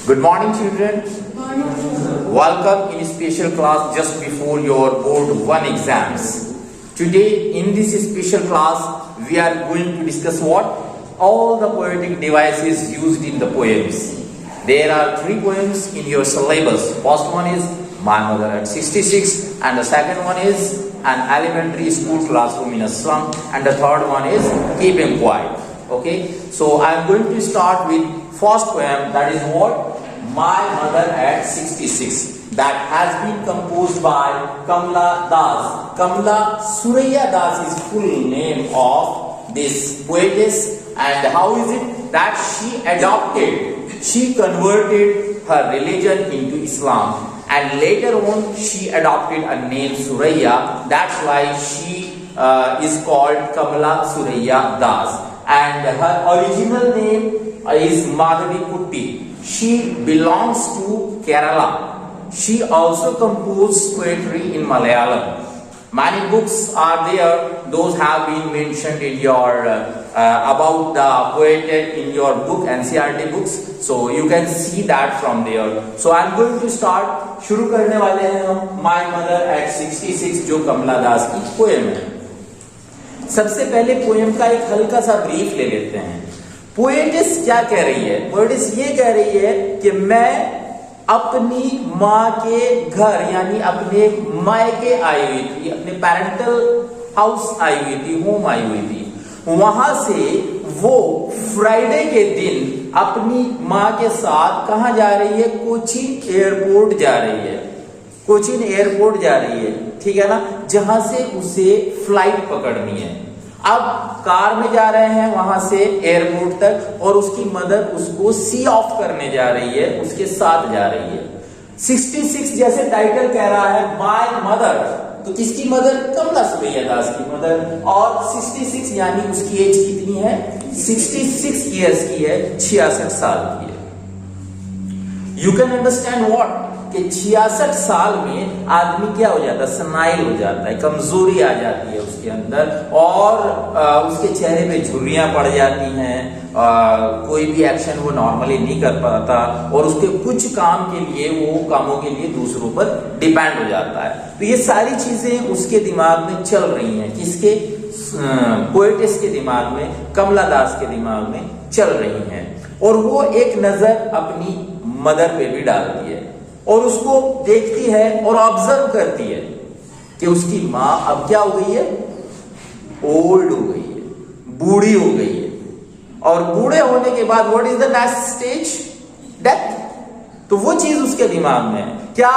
Good morning, children. Welcome in special class just before your board 1 exams. Today in this special class we are going to discuss what? All the poetic devices used in the poems. There are 3 poems in your syllabus. First one is My Mother at 66, and the second one is An Elementary School Classroom in a Slum, and the third one is Keeping Quiet. Okay, so I am going to start with first poem, that is what? My Mother at 66. That has been composed by Kamla Das. Kamla Suraya Das is full name of this poetess, and how is it that she converted her religion into Islam, and later on she adopted a name Suraya. That's why she is called Kamla Suraya Das, and her original name is Madhavi Kutti. She belongs to Kerala. She also composed poetry in Malayalam. Many books are there. Those have been mentioned in your about the poet in your book, NCERT books. So you can see that from there. So I am going to start. शुरू करने वाले हैं हम My Mother at 66 जो कमला दास की poem है. सबसे पहले पोएम का एक हल्का सा ब्रीफ ले लेते हैं. पोएटिस क्या कह रही है? पोएटिस ये कह रही है कि मैं अपनी माँ के घर यानी अपने मायके आई हुई थी, अपने पेरेंटल हाउस आई हुई थी, होम आई हुई थी. वहां से वो फ्राइडे के दिन अपनी माँ के साथ कहाँ जा रही है? कोचीन एयरपोर्ट जा रही है. कोचीन एयरपोर्ट जा रही है, ठीक है ना, जहां से उसे फ्लाइट पकड़नी है. अब कार में जा रहे हैं वहां से एयरपोर्ट तक, और उसकी मदर उसको सी ऑफ करने जा रही है, उसके साथ जा रही है. 66 जैसे टाइटल कह रहा है माय मदर, तो किसकी मदर? कमला सुरैया दास की मदर. और 66 यानी उसकी एज कितनी है? 66 ईयर्स की है, 66 साल की है. यू कैन अंडरस्टैंड व्हाट कि 66 साल में आदमी क्या हो जाता है? सनाइल हो जाता है, कमजोरी आ जाती है उसके अंदर, और उसके चेहरे पे झुर्रियां पड़ जाती हैं. कोई भी एक्शन वो नॉर्मली नहीं कर पाता, और उसके कुछ काम के लिए वो कामों के लिए दूसरों पर डिपेंड हो जाता है. तो ये सारी चीजें उसके दिमाग में चल रही हैं. किसके? पोएटिस के दिमाग में, कमला दास के दिमाग में चल रही हैं. और वो एक नजर अपनी मदर पे भी डालती है, और उसको देखती है और ऑब्जर्व करती है कि उसकी माँ अब क्या हो गई है? ओल्ड हो गई है, बूढ़ी हो गई है. और बूढ़े होने के बाद what is the next stage? Death. तो वो चीज उसके दिमाग में है. क्या?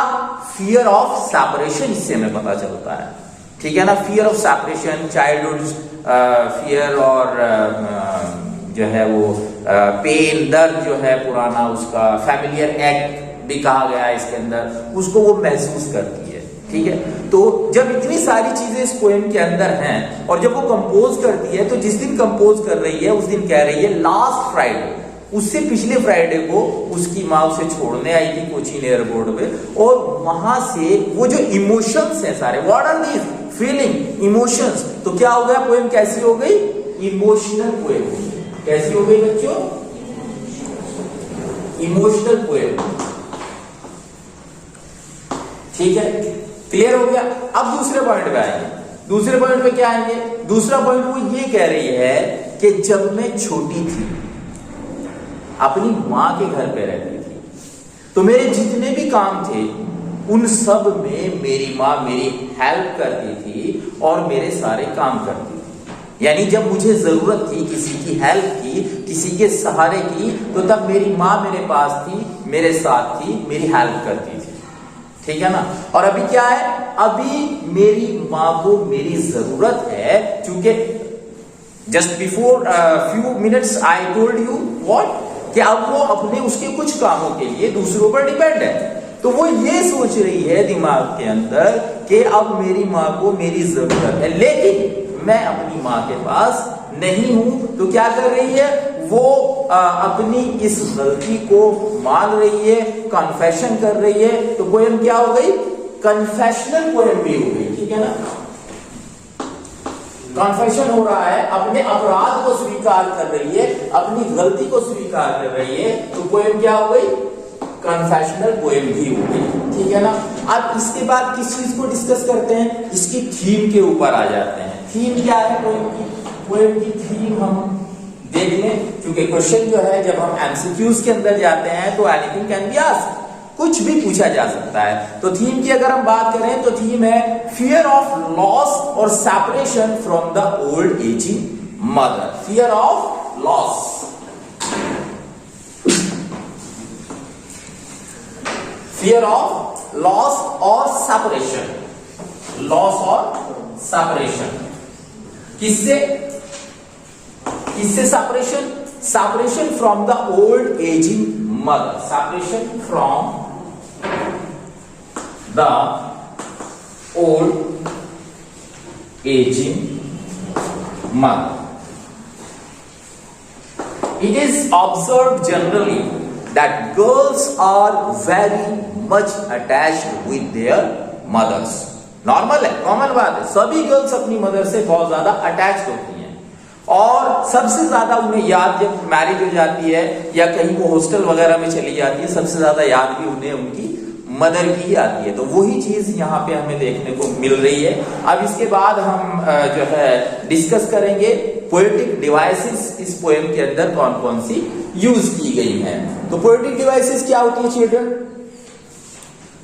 Fear of separation. इससे हमें पता चलता है, ठीक है ना. Fear of separation, childhood fear, और जो है वो पेन, दर्द जो है पुराना, उसका फैमिलियर एक्ट भी कहा गया है इसके अंदर, उसको वो महसूस करती है, ठीक है. तो जब इतनी सारी चीजें इस पोएम के अंदर हैं, और जब वो कंपोज करती है, तो जिस दिन कंपोज कर रही है उस दिन कह रही है लास्ट फ्राइडे, उससे पिछले फ्राइडे को उसकी माँ उसे छोड़ने आई थी कोचीन एयरपोर्ट पे, और वहां से वो जो इमोशंस हैं सारे, what are these? Feeling, emotions. तो क्या हो गया? पोएम कैसी हो गई? Emotional poem. कैसी हो गई बच्चों? Emotional poem. ठीक है, क्लियर हो गया. अब दूसरे पॉइंट पे आएंगे. दूसरे पॉइंट पे क्या आएंगे? दूसरा पॉइंट वो ये कह रही है कि जब मैं छोटी थी, अपनी मां के घर पे रहती थी, तो मेरे जितने भी काम थे उन सब में मेरी मां मेरी हेल्प करती थी और मेरे सारे काम करती थी. यानी जब मुझे जरूरत थी किसी की हेल्प की, किसी के सहारे की, तो तब मेरी मां मेरे पास थी, मेरे साथ थी, मेरी हेल्प करती थी, ठीक है ना. और अभी क्या है? अभी मेरी माँ को मेरी जरूरत है, क्योंकि just before few minutes I told you what, कि अब वो अपने उसके कुछ कामों के लिए दूसरों पर डिपेंड है. तो वो ये सोच रही है दिमाग के अंदर कि अब मेरी माँ को मेरी जरूरत है, लेकिन मैं अपनी माँ के पास नहीं हूं. तो क्या कर रही है वो? अपनी इस गलती को मान रही है, कन्फेशन कर रही है. तो पोएम क्या हो गई? कन्फेशनल पोएम भी हो गई, ठीक है ना. कन्फेशन हो रहा है, अपने अपराध को स्वीकार कर रही है, अपनी गलती को स्वीकार कर रही है. तो पोएम क्या हो गई? कन्फेशनल पोएम भी होगी, ठीक है ना। अब इसके बाद किस चीज को डिस्कस करते हैं, इसकी थीम के ऊपर आ जाते हैं। थीम क्या है पोएम की, पोएम की थीम हम देख लें, क्योंकि क्वेश्चन जो है जब हम एमसीक्यूज के अंदर जाते हैं तो एनीथिंग कैन बी आस्क्ड, कुछ भी पूछा जा सकता है। तो थीम की अगर हम बात करें तो थीम है फियर ऑफ लॉस और separation from the old ageing mother. Fear of loss, fear of loss और सेपरेशन, लॉस और सेपरेशन, किससे किससे separation, separation from the old ageing mother, separation from the old aging mother. It is observed generally that girls are very much attached with their mothers. Normal है, common बात है, सभी girls अपनी mother से बहुत ज्यादा अटैच होती हैं और सबसे ज्यादा उन्हें याद जब मैरिज हो जाती है या कहीं वो हॉस्टल वगैरह में चली जाती है, सबसे ज्यादा याद भी उन्हें उनकी मदर की ही आती है। तो वही चीज यहाँ पे हमें देखने को मिल रही है। अब इसके बाद हम जो है डिस्कस करेंगे पोएटिक डिवाइसेस इस पोएम के अंदर कौन कौन सी यूज की गई हैं। तो पोएटिक डिवाइसेस क्या होती है चिल्ड्रन,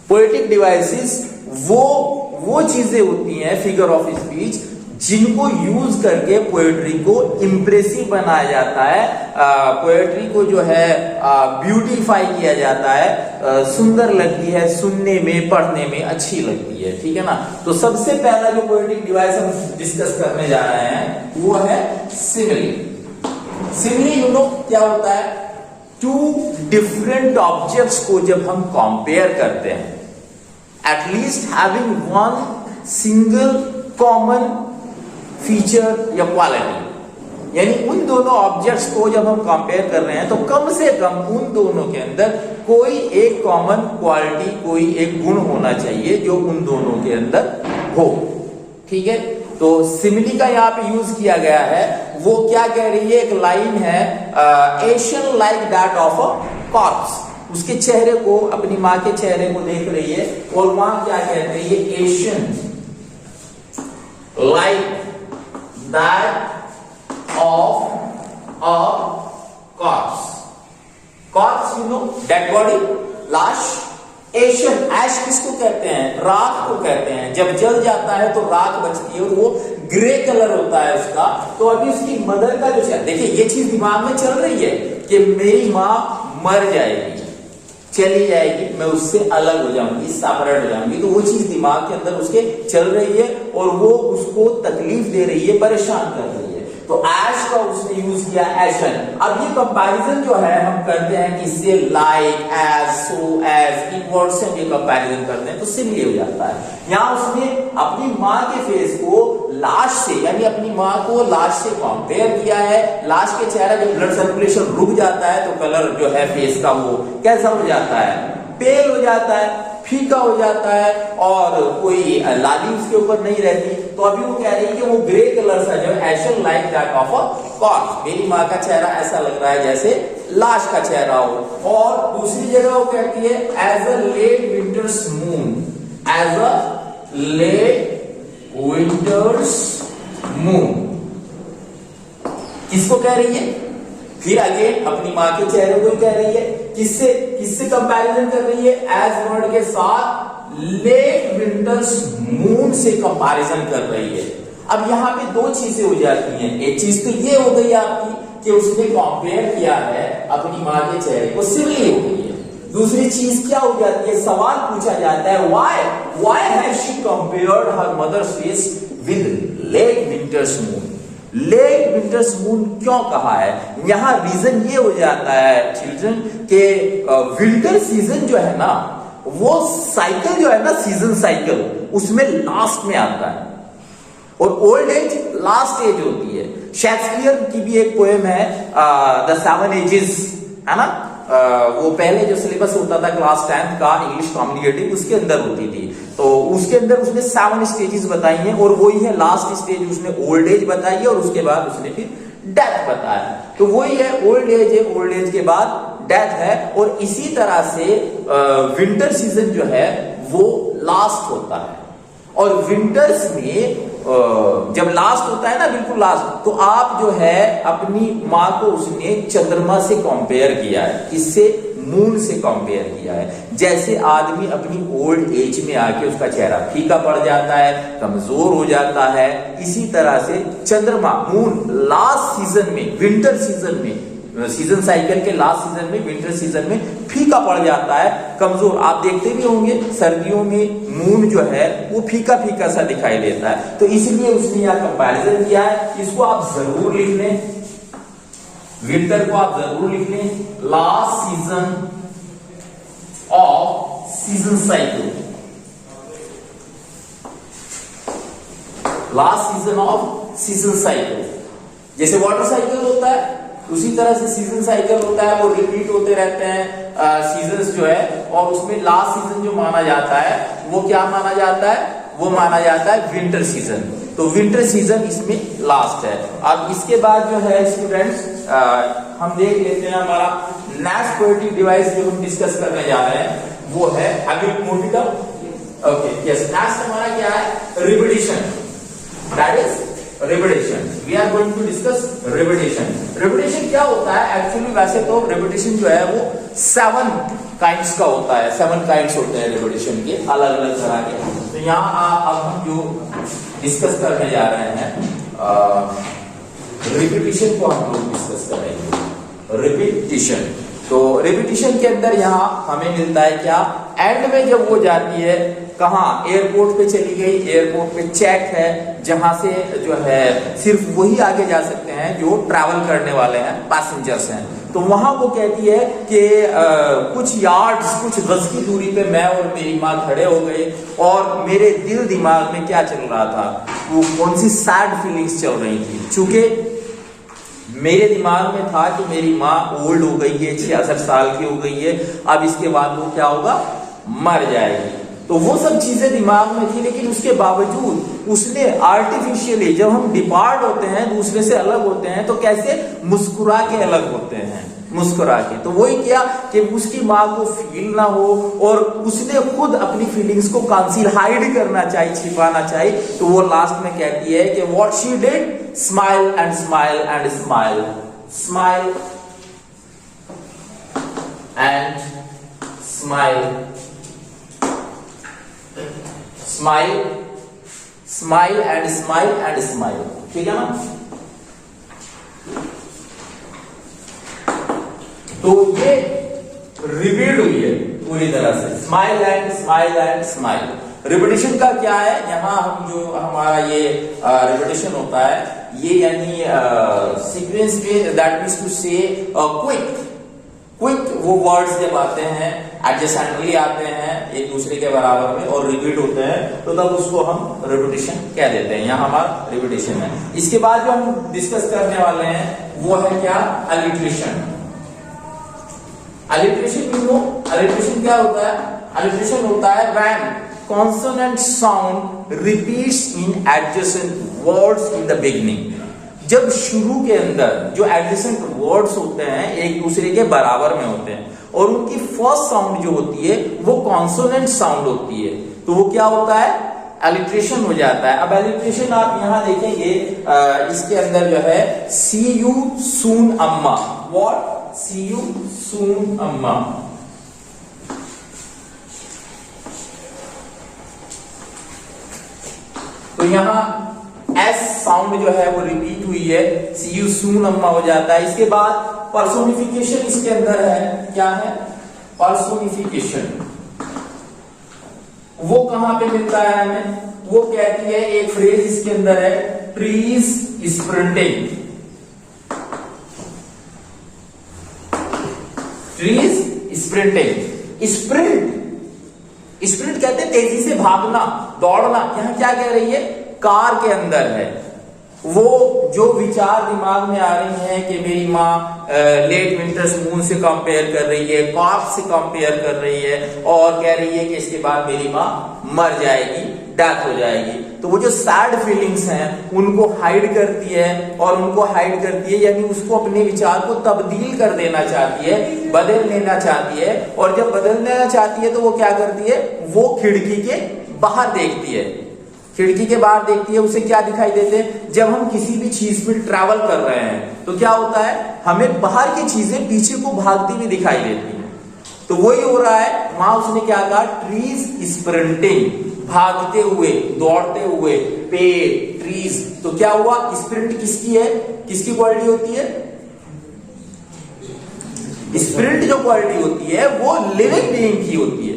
पोएटिक डिवाइसेस वो चीजें होती हैं, फिगर ऑफ स्पीच, जिनको यूज करके पोएट्री को इंप्रेसिव बनाया जाता है, पोएट्री को जो है ब्यूटीफाई किया जाता है, सुंदर लगती है, सुनने में पढ़ने में अच्छी लगती है, ठीक है ना। तो सबसे पहला जो पोएटिक डिवाइस हम डिस्कस करने जा रहे हैं वो है सिमिली। सिमिली यू नो क्या होता है, टू डिफरेंट ऑब्जेक्ट्स को जब हम कंपेयर करते हैं, at least having one single common feature या क्वालिटी, यानी उन दोनों ऑब्जेक्ट्स को जब हम कंपेयर कर रहे हैं तो कम से कम उन दोनों के अंदर कोई एक कॉमन क्वालिटी, कोई एक गुण होना चाहिए जो उन दोनों के अंदर हो, ठीक है। तो सिमिली का यहाँ पे यूज किया गया है, वो क्या कह रही है, एक लाइन है, Asian like that of a corps, उसके चेहरे को, अपनी माँ के चेहरे को देख रही है और माँ क्या कहते हैं, ये Asian like that of a corpse. Corpse, you know, dead body, लाश। एशन, ऐश किसको कहते हैं, राख को कहते हैं। जब जल जाता है तो राख बचती है और वो ग्रे कलर होता है उसका। तो अभी उसकी मदर का जो है, देखिए ये चीज दिमाग में चल रही है कि मेरी माँ मर जाएगी, चली जाएगी, मैं उससे अलग हो जाऊंगी, सेपरेट हो जाऊंगी, तो वो चीज दिमाग के अंदर उसके चल रही है और वो उसको तकलीफ दे रही है, परेशान कर रही है। तो ऐश का उसने यूज किया, एशन। अब ये कंपैरिजन जो है हम करते हैं किससे, लाइक, एज, सो, एज, इन वर्ड से हम ये कंपैरिजन करते हैं तो सिमिली हो जाता है। यहाँ उसने अपनी माँ के फेस को लाश से, यानी अपनी माँ को लाश से कंपेयर किया है। लाश के चेहरा जब ब्लड सर्कुलेशन रुक जाता है तो कलर जो है फेस का वो कैसा हो जाता है, पेल हो जाता है, फीका हो जाता है और कोई लाली उसके ऊपर नहीं रहती। तो अभी वो कह रही है कि वो ग्रे कलर सा जो एशन like that of a corps, मेरी माँ का चेहरा ऐसा लग रहा है जैसे लाश का चेहरा हो। और दूसरी जगह वो कहती है as a late winter's moon, as a late winter's moon, किसको कह रही है, फिर अगेन अपनी माँ के चेहरे को ही कह रही है, किससे किससे कंपैरिजन कर रही है, एज वर्ड के साथ लेट विंटर्स मून से कंपैरिजन कर रही है। अब यहाँ पे दो चीजें हो जाती हैं, एक चीज तो ये हो गई आपकी कि उसने कंपेयर किया है अपनी माँ के चेहरे को, सिमिली हो गई है। दूसरी चीज क्या हो जाती है, सवाल पूछा जाता है, why has she compared her mother's face with late winter's moon. Late winter's moon क्यों कहा है, यहां रीजन ये हो जाता है चिल्ड्रन के विंटर सीजन जो है ना, वो साइकिल जो है ना, सीजन साइकिल, उसमें लास्ट में आता है और ओल्ड एज लास्ट एज होती है। शेक्सपियर की भी एक पोएम है द सेवन एजेस, है ना, वो पहले जो सिलेबस होता था क्लास 10th का इंग्लिश कम्युनिकेटिव, उसके अंदर होती थी। तो उसके अंदर उसने 7 स्टेजेस बताई हैं और वही है लास्ट स्टेज उसने ओल्ड एज बताई है और उसके बाद उसने फिर डेथ बताया। तो वही है, ओल्ड एज है, ओल्ड एज के बाद डेथ है। और इसी तरह से विंटर सीजन जो है वो लास्ट होता है। और विंटर्स में जब लास्ट होता है ना, बिल्कुल लास्ट, तो आप जो है अपनी माँ को उसने चंद्रमा से कंपेयर किया है, इससे मून से कंपेयर किया है। जैसे आदमी अपनी ओल्ड एज में आके उसका चेहरा फीका पड़ जाता है, कमजोर हो जाता है, इसी तरह से चंद्रमा, मून लास्ट सीजन में, विंटर सीजन में, सीजन साइकिल के लास्ट सीजन में, विंटर सीजन में फीका पड़ जाता है, कमजोर। आप देखते भी होंगे सर्दियों में मून जो है वो फीका फीका सा दिखाई देता है। तो इसलिए उसने यह कंपैरिजन किया है। इसको आप जरूर लिख लें, विंटर को आप जरूर लिख लें। Last season off season cycle, last season off season cycle. जैसे वाटर साइकिल होता है उसी तरह से सीजन साइकिल होता है, वो रिपीट होते रहते हैं सीजन्स जो है। और उसमें लास्ट सीजन जो माना जाता है वो क्या माना जाता है, वो माना जाता है विंटर सीजन। तो विंटर सीजन इसमें लास्ट है। अब इसके बाद जो है स्टूडेंट्स हम देख लेते हैं हमारा नेक्स्ट पोएटिक डिवाइस जो हम डिस्कस करने जा रहे हैं वो है हैबिट मोटिकम। ओके, यस, नेक्स्ट हमारा क्या है, repetition, that is repetition. We are going to discuss repetition. Repetition क्या होता है एक्चुअली, वैसे तो रिपिटिशन जो है वो 7 काइंड्स का होता है, 7 काइंड्स होते हैं रिपिटिशन के, अलग अलग तरह के। तो यहाँ अब हम जो डिस्कस करने जा रहे हैं रिपिटिशन को हम लोग डिस्कस करेंगे। रिपिटिशन, तो रिपिटिशन के अंदर यहाँ हमें मिलता है क्या, एंड में जब वो जाती है कहाँ, एयरपोर्ट पे चली गई, एयरपोर्ट पे चेक है, जहां से जो है सिर्फ वही आगे जा सकते हैं जो ट्रैवल करने वाले हैं, पैसेंजर्स हैं। तो वहां वो कहती है कि कुछ यार्ड्स, कुछ गज की दूरी पे मैं और मेरी माँ खड़े हो गए और मेरे दिल दिमाग में क्या चल रहा था, वो कौन सी सैड फीलिंग्स चल रही थी। चूंकि मेरे दिमाग में था कि मेरी माँ ओल्ड हो गई है, 66 साल की हो गई है, अब इसके बाद वो क्या होगा, मर जाएगी। तो वो सब चीजें दिमाग में थी, लेकिन उसके बावजूद उसने आर्टिफिशियली, जब हम डिपार्ट होते हैं, दूसरे से अलग होते हैं, तो कैसे मुस्कुरा के अलग होते हैं, मुस्कुरा के। तो वही किया कि उसकी माँ को फील ना हो, और उसने खुद अपनी फीलिंग्स को कंसील, हाइड करना चाहिए, छिपाना चाहिए। तो वो लास्ट में कहती है कि what she did, smile and smile and smile, smile and smile, smile, smile and smile and smile. ठीक है ना। तो ये रिपीट हुई है पूरी तरह से, smile and smile and smile. Repetition का क्या है, यहाँ हम जो हमारा ये रिपिटिशन होता है, ये यानी सीक्वेंस में, दैट मीन्स टू से क्विक, क्विक वो वर्ड्स जब आते हैं एडजेसेंटली आते हैं एक दूसरे के बराबर में और रिपीट होते हैं, तो तब उसको हम रिपिटिशन कह देते हैं। यहाँ हमारा रिपिटिशन है। इसके बाद जो हम डिस्कस करने वाले हैं वो है क्या, alliteration. Alliteration you know, alliteration क्या होता है, अलिट्रेशन होता है when consonant sound repeats in adjacent words in the beginning. जब शुरू के अंदर जो एडजेसेंट वर्ड्स होते हैं एक दूसरे के बराबर में होते हैं और उनकी फर्स्ट साउंड जो होती है वो कॉन्सोनेंट साउंड होती है, तो वो क्या होता है, एलिट्रेशन हो जाता है। अब एलिट्रेशन आप यहां देखेंगे, इसके अंदर जो है सी यू सून अम्मा, व्हाट, सी यू सून अम्मा। तो यहां एस साउंड जो है वो रिपीट हुई है, सी यू सून अम्मा हो जाता है। इसके बाद पर्सोनिफिकेशन इसके अंदर है, क्या है, पर्सोनिफिकेशन। वो कहां पे मिलता है हमें, वो कहती है, एक फ्रेज इसके अंदर है, trees sprinting, trees sprinting. Sprint, sprint कहते हैं तेजी से भागना, दौड़ना। यहां क्या कह रही है, कार के अंदर है। वो जो विचार दिमाग में आ रही हैं कि मेरी माँ लेट विंटर्स मून से कंपेयर कर रही है, कॉर्प्स से कंपेयर कर रही है और कह रही है कि इसके बाद मेरी माँ मर जाएगी, डेथ हो जाएगी। तो वो जो सैड फीलिंग्स हैं उनको हाइड करती है, और उनको हाइड करती है यानी उसको अपने विचार को तब्दील कर देना चाहती है, बदल लेना चाहती है। और जब बदल लेना चाहती है तो वो क्या करती है, वो खिड़की के बाहर देखती है। खिड़की के बाहर देखती है, उसे क्या दिखाई देते हैं, जब हम किसी भी चीज पे ट्रैवल कर रहे हैं तो क्या होता है, हमें बाहर की चीजें पीछे को भागती हुई दिखाई देती हैं। तो वही हो रहा है वहां। उसने क्या कहा, ट्रीज स्प्रिंटिंग, भागते हुए, दौड़ते हुए, पेड़, ट्रीज। तो क्या हुआ, स्प्रिंट किसकी है, किसकी क्वालिटी होती है, स्प्रिंट जो क्वालिटी होती है वो लिविंग बीइंग की होती है।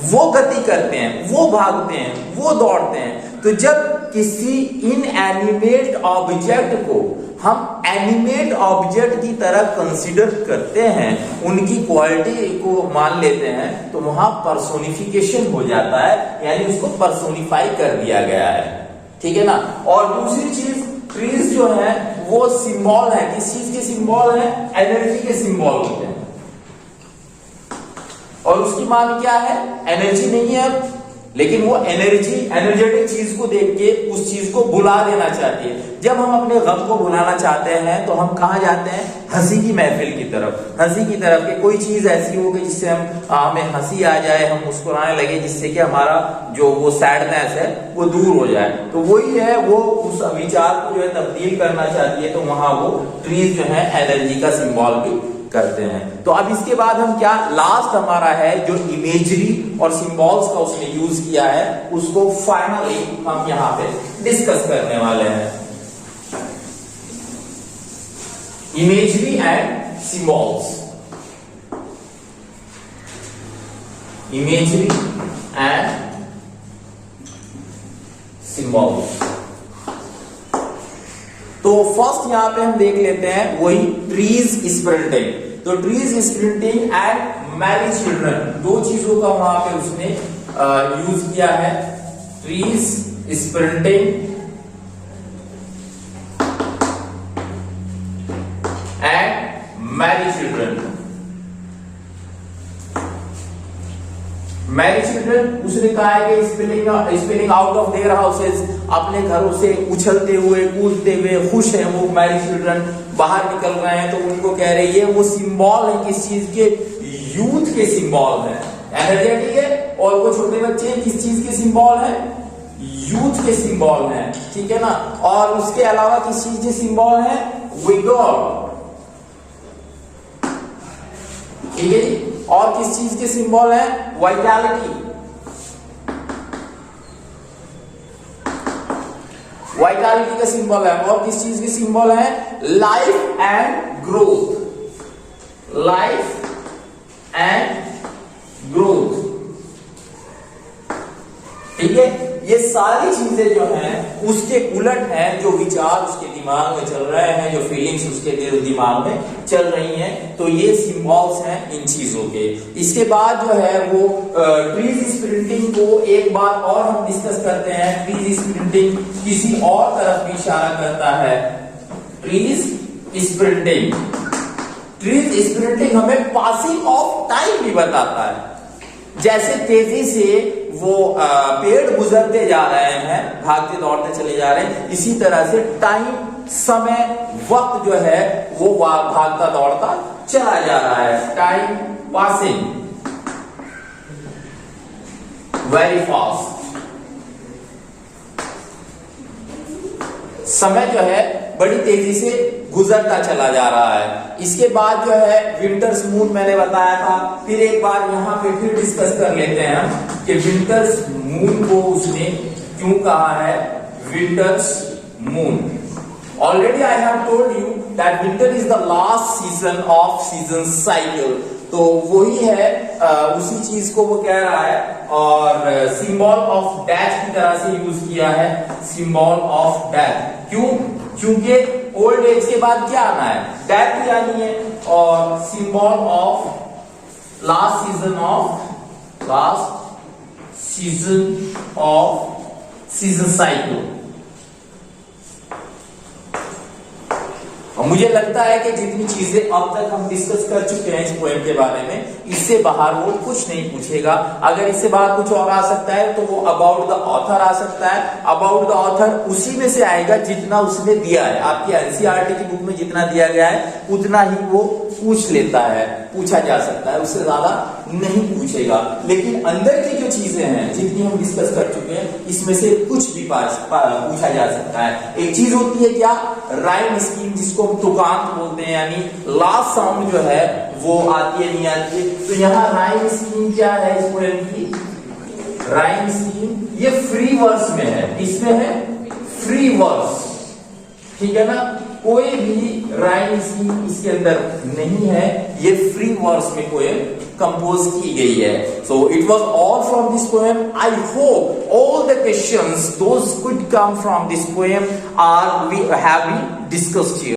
वो गति करते हैं, वो भागते हैं, वो दौड़ते हैं। तो जब किसी इनएनिमेट ऑब्जेक्ट को हम एनिमेट ऑब्जेक्ट की तरह कंसीडर करते हैं, उनकी क्वालिटी को मान लेते हैं, तो वहां पर्सोनिफिकेशन हो जाता है, यानी उसको पर्सोनिफाई कर दिया गया है। ठीक है ना। और दूसरी चीज, ट्रीज जो है वो सिंबल है, किस चीज के सिंबल है, एनर्जी के सिंबल होते हैं। और उसकी मांग क्या है, एनर्जी नहीं है, लेकिन वो एनर्जी, एनर्जेटिक चीज को देख के उस चीज को भुला देना चाहती है। जब हम अपने गम को भुलाना चाहते हैं तो हम कहां जाते हैं, हंसी की महफिल की तरफ। हंसी की तरफ के कोई चीज ऐसी हो गई जिससे हमें हंसी आ जाए, हम मुस्कुराने लगे, जिससे कि हमारा जो वो सैडनेस है वो दूर हो जाए। तो वही है, वो उस विचार को जो है तब्दील करना चाहती है। तो वहां वो ट्रीज जो है एनर्जी का सिंबल भी करते हैं। तो अब इसके बाद हम क्या, लास्ट हमारा है जो इमेजरी और सिंबल्स का उसने यूज किया है, उसको फाइनली हम यहां पे डिस्कस करने वाले हैं। Imagery and symbols, imagery and symbols. तो फर्स्ट यहां पे हम देख लेते हैं वही ट्रीज स्प्रिंटिंग। तो trees sprinting and Mary children, दो चीजों का वहां पे उसने यूज किया है, trees sprinting and Mary children. Mary children उसने कहा है कि spilling out of their houses, अपने घरों से उछलते हुए, कूदते हुए, खुश है वो मैरी चिल्ड्रन, बाहर निकल रहे हैं। तो उनको कह रहे हैं वो सिंबल है किस चीज के, यूथ के सिंबल है, एनर्जेटिक है। और वो छोटे बच्चे किस चीज के सिंबल है, यूथ के सिंबल है। ठीक है ना। और उसके अलावा किस चीज के सिंबल है, विगोर। ठीक है जी। और किस चीज के सिंबल है, वाइटैलिटी। वाइटैलिटी का सिंबल है। और किस चीज के सिंबल है, life and growth, life and growth. ठीक है। ये सारी चीजें जो हैं उसके उलट हैं, जो विचार उसके दिमाग में चल रहे हैं, जो फीलिंग्स उसके दिमाग में चल रही हैं। तो ये सिंबल्स हैं इन चीजों के। इसके बाद जो है वो ट्रीज स्प्रिंटिंग को एक बार और हम डिस्कस करते हैं। ट्रीज स्प्रिंटिंग किसी और तरफ भी इशारा करता है। ट्रीज स्प्रिंटिंग, ट्रीज स्प्रिंटिंग हमें पासिंग ऑफ टाइम भी बताता है। जैसे तेजी से वो पेड़ गुजरते जा रहे हैं, भागते दौड़ते चले जा रहे हैं, इसी तरह से टाइम, समय, वक्त जो है वो भागता दौड़ता चला जा रहा है। टाइम पासिंग वेरी फास्ट, समय जो है बड़ी तेजी से गुजरता चला जा रहा है। इसके बाद जो है विंटर्स मून मैंने बताया था। फिर एक बार यहाँ पे फिर डिस्कस कर लेते हैं कि विंटर्स मून को उसने क्यों कहा है winters moon. Already I have told you that winter is the last season off season cycle. तो वही है, उसी चीज को वो कह रहा है। और सिंबल ऑफ डेथ की तरह से यूज किया है, सिंबल ऑफ डेथ। क्यों? क्योंकि ओल्ड एज के बाद क्या आना है, डेथ भी आनी है। और symbol of last season off season cycle. मुझे लगता है कि जितनी चीजें अब तक हम डिस्कस कर चुके हैं इस पोएम के बारे में, इससे बाहर वो कुछ नहीं पूछेगा। अगर इससे बाहर कुछ और आ सकता है तो वो अबाउट द ऑथर आ सकता है। अबाउट द ऑथर उसी में से आएगा जितना उसने दिया है। आपकी एनसीईआरटी की बुक में जितना दिया गया है उतना ही वो पूछ लेता है, पूछा जा सकता है, उससे ज्यादा नहीं पूछेगा। लेकिन अंदर की जो चीजें हैं जितनी हम डिस्कस कर चुके हैं, इसमें से कुछ भी पूछा जा सकता है। एक चीज होती है क्या, राइम स्कीम, जिसको हम तुकांत बोलते हैं, यानी लास्ट साउंड जो है वो आती है नहीं आती है। तो यहाँ राइम स्कीम क्या है इस पोएम की, राइम स्कीम ये फ्री वर्स में है। इसमें है फ्री वर्स, ठीक है ना, कोई भी राइम स्कीम इसके अंदर नहीं है, ये फ्री वर्स में पोएम कंपोज की गई है। So it was all from this poem. I hope all the questions those could come from this poem are we have been discussed here.